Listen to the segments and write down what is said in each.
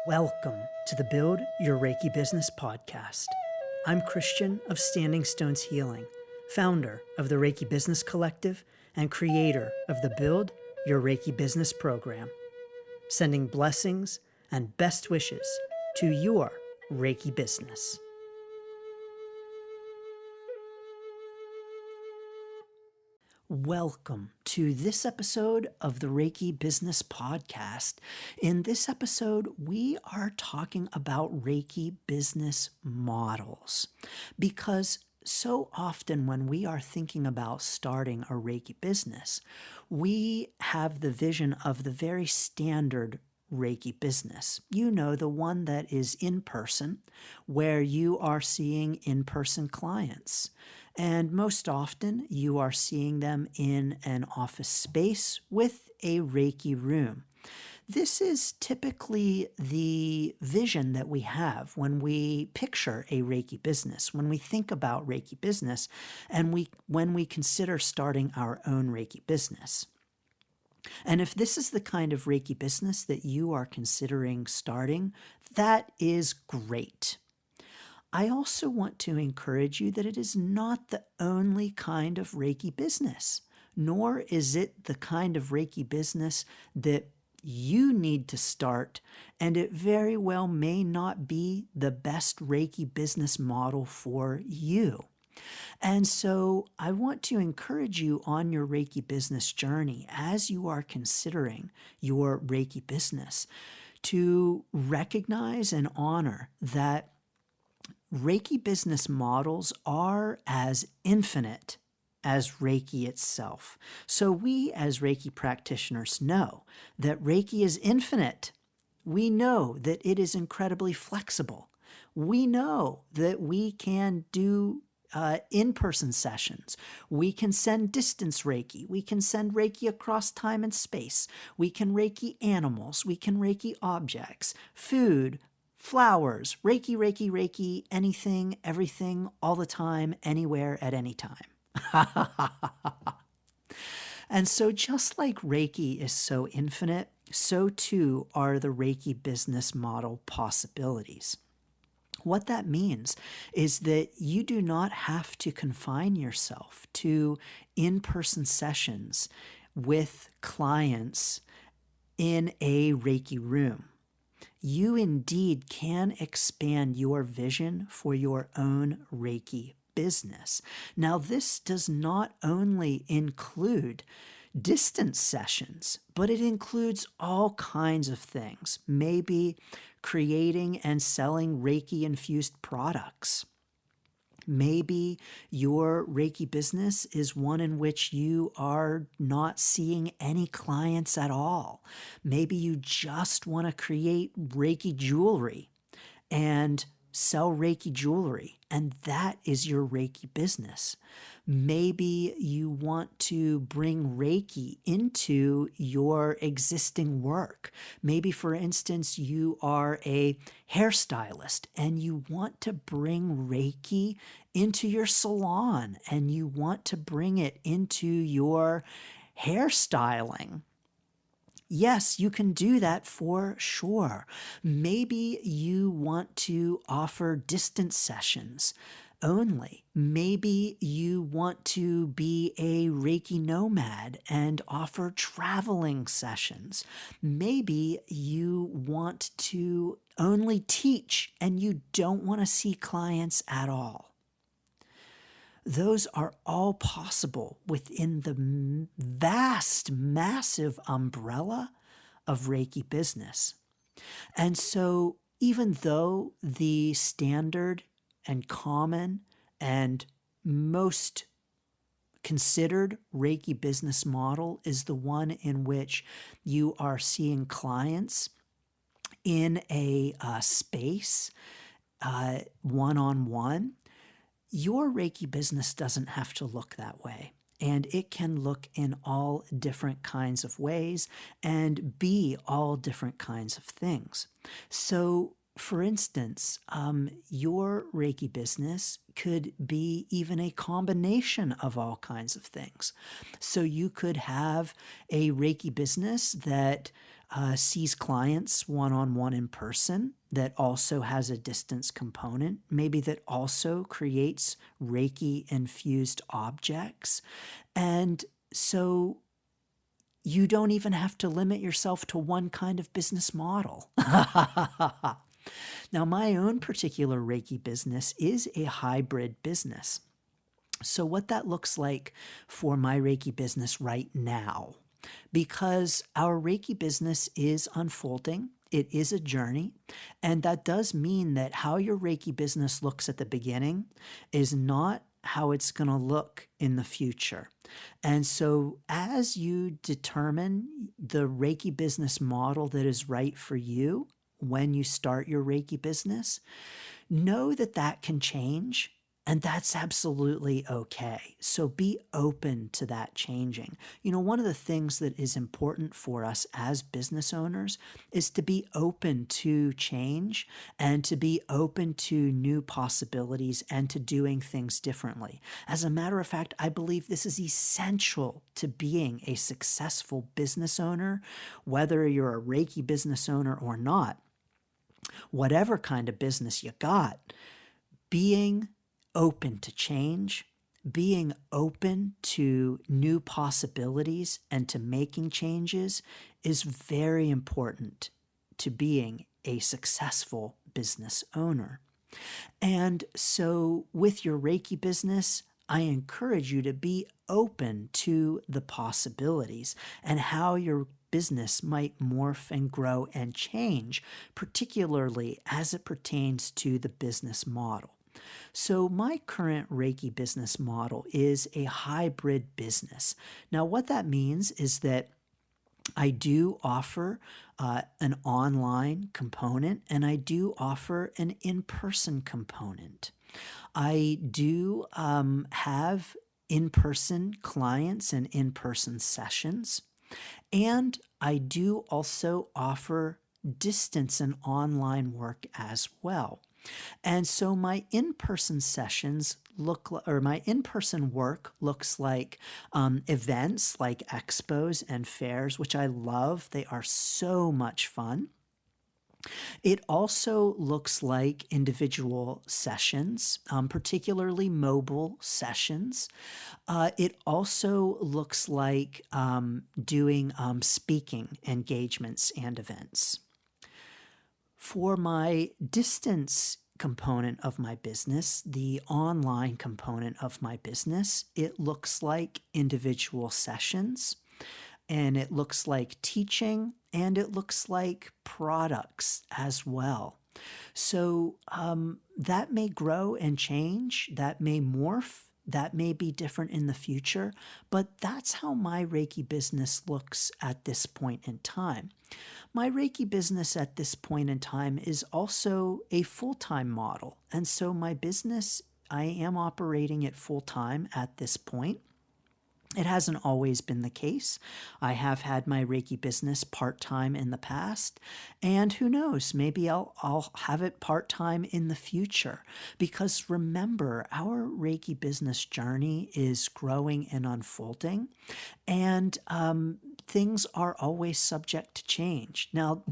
Welcome to the Build Your Reiki Business podcast. I'm Christian of Standing Stones Healing, founder of the Reiki Business Collective and creator of the Build Your Reiki Business program, sending blessings and best wishes to your Reiki business. Welcome to this episode of the Reiki Business Podcast. In this episode, we are talking about Reiki business models because so often when we are thinking about starting a Reiki business, we have the vision of the very standard Reiki business. You know, the one that is in person, where you are seeing in-person clients. And most often, you are seeing them in an office space with a Reiki room. This is typically the vision that we have when we picture a Reiki business, when we think about Reiki business, and when we consider starting our own Reiki business. And if this is the kind of Reiki business that you are considering starting, that is great. I also want to encourage you that it is not the only kind of Reiki business, nor is it the kind of Reiki business that you need to start, and it very well may not be the best Reiki business model for you. And so I want to encourage you on your Reiki business journey as you are considering your Reiki business to recognize and honor that Reiki business models are as infinite as Reiki itself. So we as Reiki practitioners know that Reiki is infinite. We know that it is incredibly flexible. We know that we can do in-person sessions. We can send distance Reiki. We can send Reiki across time and space. We can Reiki animals. We can Reiki objects, food, flowers, Reiki, Reiki, Reiki, anything, everything, all the time, anywhere, at any time. And so just like Reiki is so infinite, so too are the Reiki business model possibilities. What that means is that you do not have to confine yourself to in-person sessions with clients in a Reiki room. You indeed can expand your vision for your own Reiki business. Now, this does not only include distance sessions, but it includes all kinds of things. Maybe creating and selling Reiki-infused products. Maybe your Reiki business is one in which you are not seeing any clients at all. Maybe you just want to create Reiki jewelry and sell Reiki jewelry, and that is your Reiki business. Maybe you want to bring Reiki into your existing work. Maybe, for instance, you are a hairstylist and you want to bring Reiki into your salon and you want to bring it into your hairstyling. Yes, you can do that for sure. Maybe you want to offer distance sessions only. Maybe you want to be a Reiki nomad and offer traveling sessions. Maybe you want to only teach and you don't want to see clients at all. Those are all possible within the vast, massive umbrella of Reiki business. And so even though the standard and common and most considered Reiki business model is the one in which you are seeing clients in a space one-on-one, your Reiki business doesn't have to look that way. And it can look in all different kinds of ways and be all different kinds of things. So, for instance, your Reiki business could be even a combination of all kinds of things. So you could have a Reiki business that sees clients one-on-one in person that also has a distance component, maybe that also creates Reiki-infused objects. And so you don't even have to limit yourself to one kind of business model. Now, my own particular Reiki business is a hybrid business. So what that looks like for my Reiki business right now, because our Reiki business is unfolding, it is a journey, and that does mean that how your Reiki business looks at the beginning is not how it's going to look in the future. And so as you determine the Reiki business model that is right for you when you start your Reiki business, know that that can change, and that's absolutely okay. So be open to that changing. One of the things that is important for us as business owners is to be open to change and to be open to new possibilities and to doing things differently. As a matter of fact, I believe this is essential to being a successful business owner, whether you're a Reiki business owner or not. Whatever kind of business you got, being open to change, being open to new possibilities and to making changes is very important to being a successful business owner. And so with your Reiki business, I encourage you to be open to the possibilities and how your business might morph and grow and change, particularly as it pertains to the business model. So my current Reiki business model is a hybrid business. Now, what that means is that I do offer an online component, and I do offer an in-person component. I do have in-person clients and in-person sessions, and I do also offer distance and online work as well. And so my in-person sessions my in-person work looks like events like expos and fairs, which I love. They are so much fun. It also looks like individual sessions, particularly mobile sessions. It also looks like doing speaking engagements and events. For my distance component of my business, the online component of my business, it looks like individual sessions, and it looks like teaching, and it looks like products as well. So that may grow and change, that may morph, that may be different in the future, but that's how my Reiki business looks at this point in time. My Reiki business at this point in time is also a full-time model. And so my business, I am operating it full-time at this point. It hasn't always been the case. I have had my Reiki business part-time in the past, and who knows, maybe I'll have it part-time in the future. Because remember, our Reiki business journey is growing and unfolding, and things are always subject to change. Now,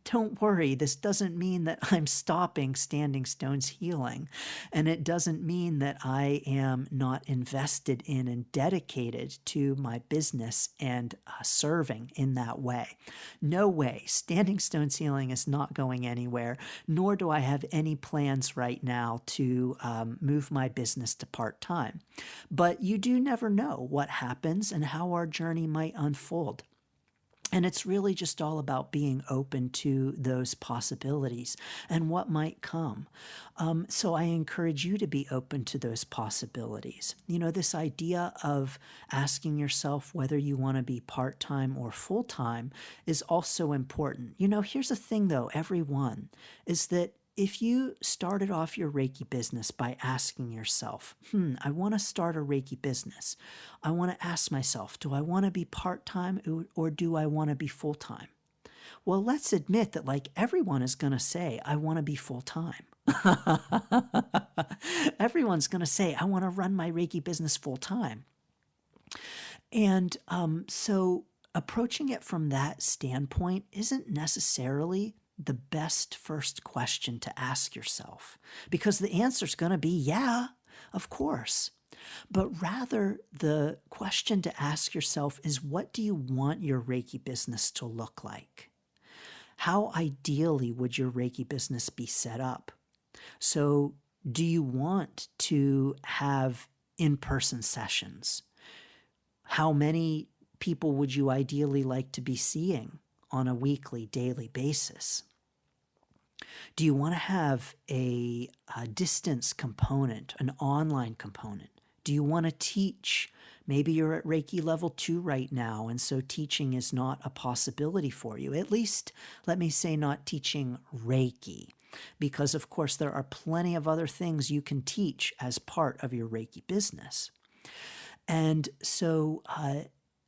don't worry, this doesn't mean that I'm stopping Standing Stones Healing, and it doesn't mean that I am not invested in and dedicated to my business and serving in that way. No way. Standing Stones Healing is not going anywhere, nor do I have any plans right now to move my business to part-time. But you do never know what happens and how our journey might unfold. And it's really just all about being open to those possibilities and what might come. So I encourage you to be open to those possibilities. This idea of asking yourself whether you want to be part-time or full-time is also important. Here's the thing though, everyone, is that if you started off your Reiki business by asking yourself, I want to start a Reiki business. I want to ask myself, do I want to be part-time or do I want to be full-time? Well, let's admit that everyone is going to say, I want to be full-time. Everyone's going to say, I want to run my Reiki business full-time. And so approaching it from that standpoint isn't necessarily the best first question to ask yourself, because the answer is going to be, yeah, of course. But rather, the question to ask yourself is, what do you want your Reiki business to look like? How ideally would your Reiki business be set up? So, do you want to have in-person sessions? How many people would you ideally like to be seeing on a weekly, daily basis? Do you want to have a distance component, an online component? Do you want to teach? Maybe you're at Reiki level 2 right now, and so teaching is not a possibility for you. At least, let me say, not teaching Reiki, because of course there are plenty of other things you can teach as part of your Reiki business. And so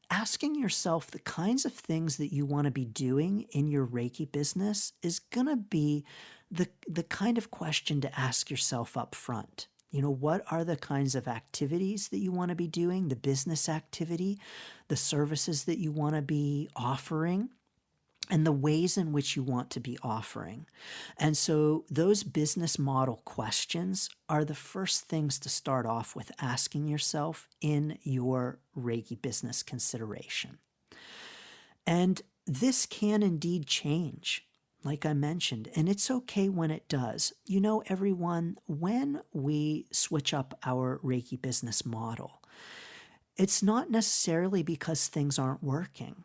asking yourself the kinds of things that you want to be doing in your Reiki business is going to be the kind of question to ask yourself up front. What are the kinds of activities that you want to be doing, the business activity, the services that you want to be offering, and the ways in which you want to be offering. And so those business model questions are the first things to start off with asking yourself in your Reiki business consideration. And this can indeed change, like I mentioned, and it's okay when it does. Everyone, when we switch up our Reiki business model, it's not necessarily because things aren't working.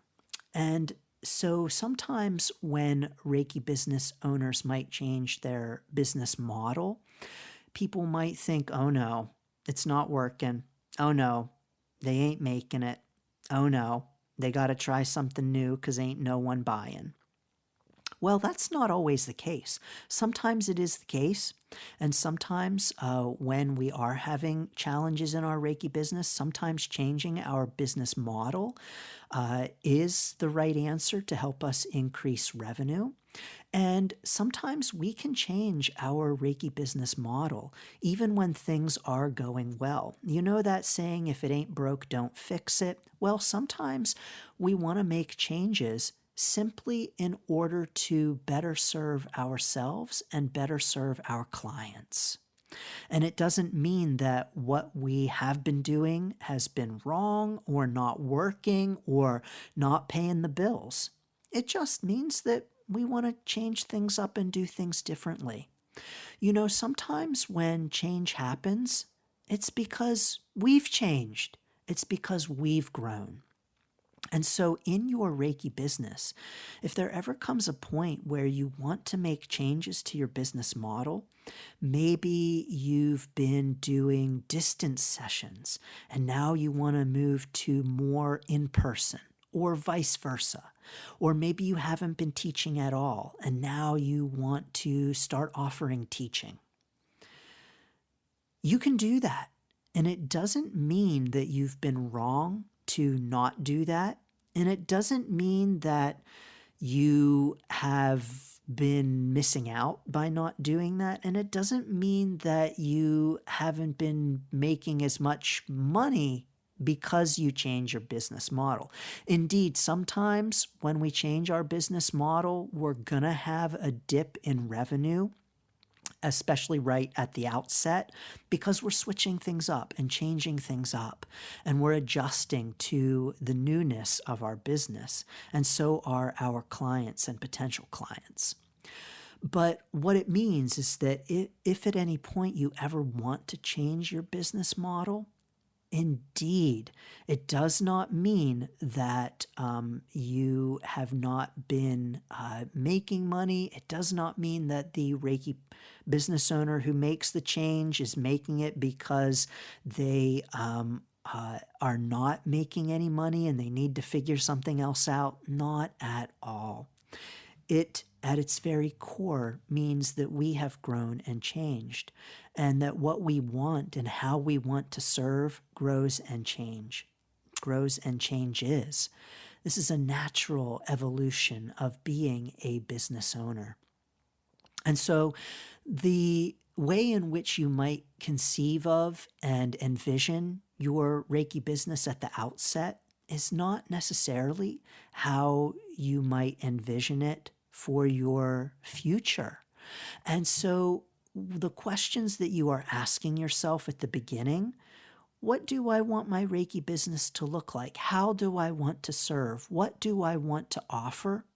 And so sometimes when Reiki business owners might change their business model, people might think, oh no, it's not working. Oh no, they ain't making it. Oh no, they got to try something new because ain't no one buying. Well, that's not always the case. Sometimes it is the case, and sometimes when we are having challenges in our Reiki business, sometimes changing our business model is the right answer to help us increase revenue. And sometimes we can change our Reiki business model even when things are going well. You know that saying, if it ain't broke, don't fix it? Well, sometimes we want to make changes simply in order to better serve ourselves and better serve our clients. And it doesn't mean that what we have been doing has been wrong or not working or not paying the bills. It just means that we want to change things up and do things differently. Sometimes when change happens, it's because we've changed. It's because we've grown. And so in your Reiki business, if there ever comes a point where you want to make changes to your business model, maybe you've been doing distance sessions and now you want to move to more in person, or vice versa. Or maybe you haven't been teaching at all and now you want to start offering teaching. You can do that. And it doesn't mean that you've been wrong to not do that. And it doesn't mean that you have been missing out by not doing that. And it doesn't mean that you haven't been making as much money because you change your business model. Indeed, sometimes when we change our business model, we're going to have a dip in revenue, especially right at the outset, because we're switching things up and changing things up, and we're adjusting to the newness of our business, and so are our clients and potential clients. But what it means is that if at any point you ever want to change your business model, indeed, it does not mean that you have not been making money. It does not mean that the Reiki business owner who makes the change is making it because they are not making any money and they need to figure something else out. Not at all. It, at its very core, means that we have grown and changed, and that what we want and how we want to serve grows and changes. This is a natural evolution of being a business owner. And so the way in which you might conceive of and envision your Reiki business at the outset is not necessarily how you might envision it for your future. And so the questions that you are asking yourself at the beginning, what do I want my Reiki business to look like? How do I want to serve? What do I want to offer?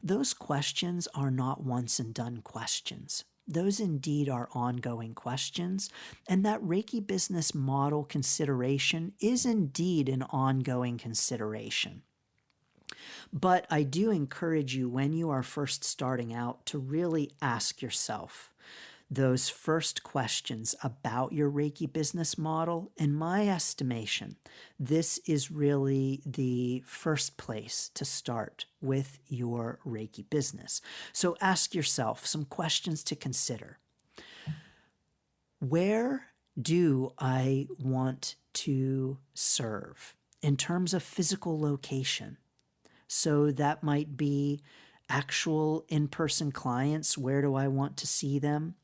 Those questions are not once and done questions. Those indeed are ongoing questions, and that Reiki business model consideration is indeed an ongoing consideration. But I do encourage you when you are first starting out to really ask yourself those first questions about your Reiki business model. In my estimation, this is really the first place to start with your Reiki business. So ask yourself some questions to consider. Where do I want to serve in terms of physical location? So that might be actual in-person clients. Where do I want to see them?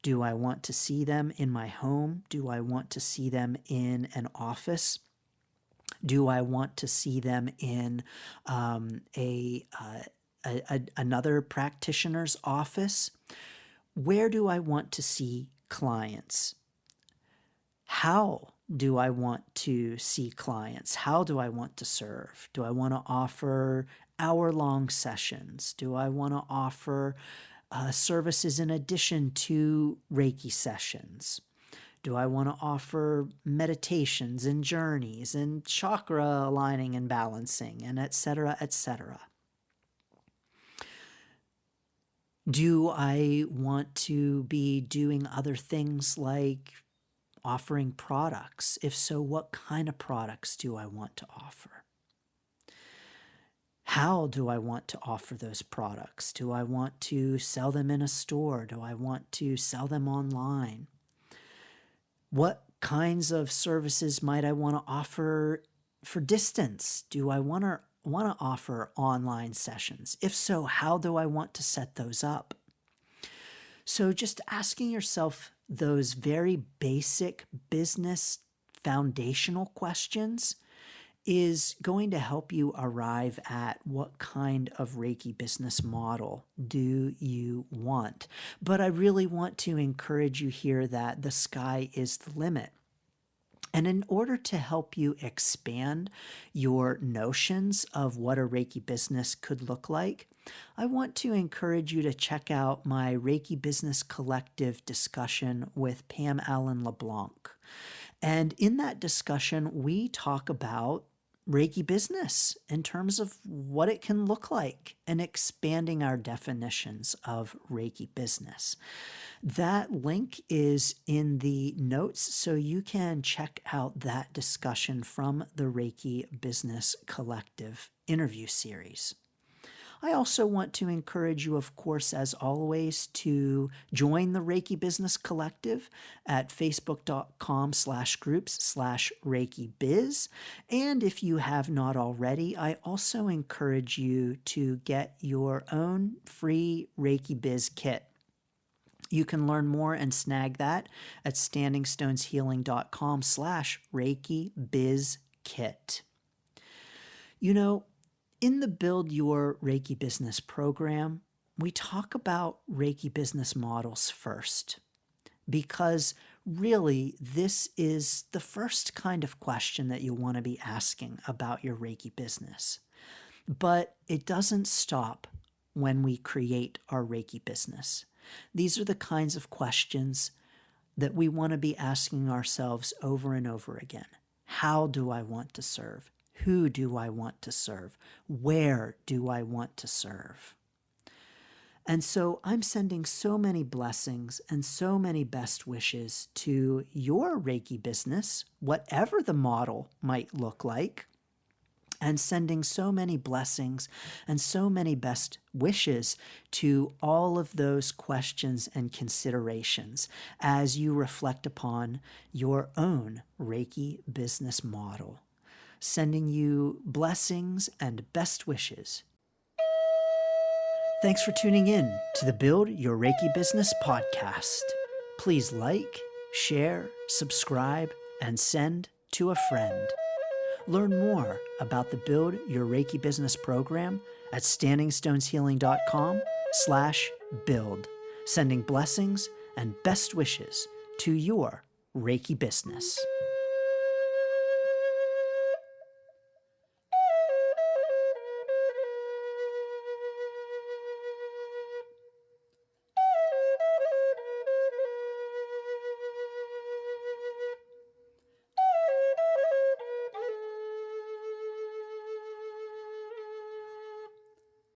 Do I want to see them in my home? Do I want to see them in an office? Do I want to see them in another practitioner's office? Where do I want to see clients? How do I want to see clients? How do I want to serve? Do I want to offer hour-long sessions? Do I want to offer services in addition to Reiki sessions? Do I want to offer meditations and journeys and chakra aligning and balancing and et cetera, et cetera? Do I want to be doing other things like offering products? If so, what kind of products do I want to offer? How do I want to offer those products? Do I want to sell them in a store? Do I want to sell them online? What kinds of services might I want to offer for distance? Do I want to offer online sessions? If so, how do I want to set those up? So just asking yourself those very basic business foundational questions is going to help you arrive at what kind of Reiki business model do you want. But I really want to encourage you here that the sky is the limit. And in order to help you expand your notions of what a Reiki business could look like, I want to encourage you to check out my Reiki Business Collective discussion with Pam Allen LeBlanc. And in that discussion, we talk about Reiki business in terms of what it can look like and expanding our definitions of Reiki business. That link is in the notes, so you can check out that discussion from the Reiki Business Collective interview series. I also want to encourage you, of course, as always, to join the Reiki Business Collective at facebook.com/groups/Reiki Biz. And if you have not already, I also encourage you to get your own free Reiki Biz Kit. You can learn more and snag that at standingstoneshealing.com/Reiki Biz Kit. You know, in the Build Your Reiki Business program, we talk about Reiki business models first, because really this is the first kind of question that you want to be asking about your Reiki business. But it doesn't stop when we create our Reiki business. These are the kinds of questions that we want to be asking ourselves over and over again. How do I want to serve? Who do I want to serve? Where do I want to serve? And so I'm sending so many blessings and so many best wishes to your Reiki business, whatever the model might look like, and sending so many blessings and so many best wishes to all of those questions and considerations as you reflect upon your own Reiki business model. Sending you blessings and best wishes. Thanks for tuning in to the Build Your Reiki Business podcast. Please like, share, subscribe, and send to a friend. Learn more about the Build Your Reiki Business program at standingstoneshealing.com/build. Sending blessings and best wishes to your Reiki business.